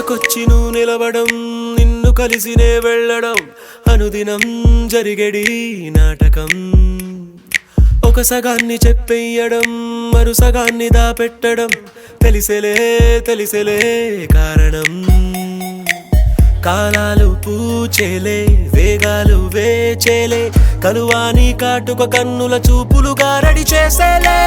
వరసకొచ్చి నువ్వు నిలవడం, నిన్ను కలిసినే వెళ్ళడం అనుదినం జరిగేడి నాటకం. ఒక సగాన్ని చెప్పెయ్యడం, మరు సగాన్ని దాపెట్టడం తెలిసేలే కారణం. కాలాలు పూచేలే, వేగాలు వేచేలే, కలువాని కాటుక కన్నుల చూపులుగా రెడీ చేసేలే.